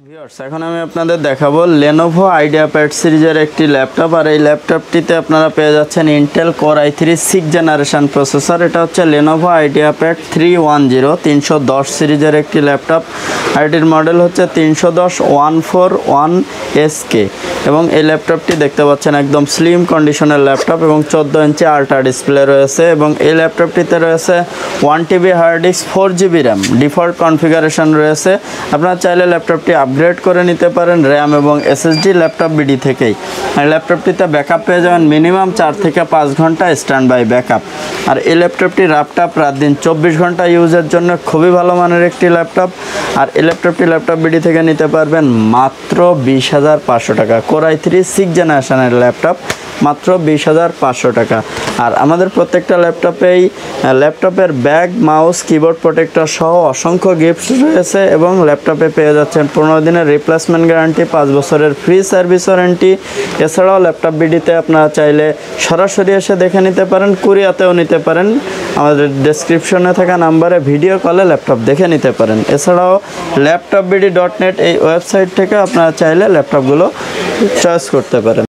Viewers, এখন আমি আপনাদের দেখাবো Lenovo IdeaPad সিরিজের একটি ল্যাপটপ। আর এই ল্যাপটপটিতে আপনারা পেয়ে যাচ্ছেন Intel Core i3 6th generation processor. এটা হচ্ছে Lenovo IdeaPad 310 310 সিরিজের একটি ল্যাপটপ। আর এটির মডেল হচ্ছে 310-141SK এবং এই ল্যাপটপটি দেখতে পাচ্ছেন একদম স্লিম কন্ডিশনের ল্যাপটপ এবং 14 ইঞ্চি আল্ট্রা ডিসপ্লে রয়েছে। এবং এই ল্যাপটপটিতে রয়েছে 1TB hard disk, 4GB RAM, default configuration রয়েছে। আপনারা চাইলে ল্যাপটপটি আপগ্রেড করে নিতে পারেন র্যাম এবং SSD Laptopbd থেকেই। আর ল্যাপটপটিতে ব্যাকআপ পেয়ে যাবেন মিনিমাম 4 থেকে 5 ঘন্টা স্ট্যান্ড বাই ব্যাকআপ। আর এই ল্যাপটপটি রাত দিন 24 ঘন্টা ইউজের জন্য খুবই ভালো মানের একটি ল্যাপটপ। আর এই ল্যাপটপটি Laptopbd থেকে নিতে পারবেন মাত্র 20,500 টাকা। Core i3 6th জেনারেশনের ল্যাপটপ, মাত্র 20,500 টাকা। আর আমাদের প্রত্যেকটা ল্যাপটপের ব্যাগ, মাউস, কিবোর্ড প্রোটেক্টর সহ অসংখ্য গিফটস রয়েছে এবং ল্যাপটপে পেয়ে যাচ্ছেন 15 দিনের রিপ্লেসমেন্ট গ্যারান্টি, 5 বছরের ফ্রি সার্ভিস ওয়ারেন্টি। এছাড়াও Laptopbd-তে আপনারা চাইলে সরাসরি এসে দেখে নিতে পারেন, কুরিয়াতেও নিতে পারেন। আমাদের ডেসক্রিপশনে থাকা নাম্বারে ভিডিও কলে ল্যাপটপ দেখে নিতে পারেন। এছাড়াও laptopbd.net এই ওয়েবসাইট থেকে আপনারা চাইলে ল্যাপটপগুলো চয়েস করতে পারেন।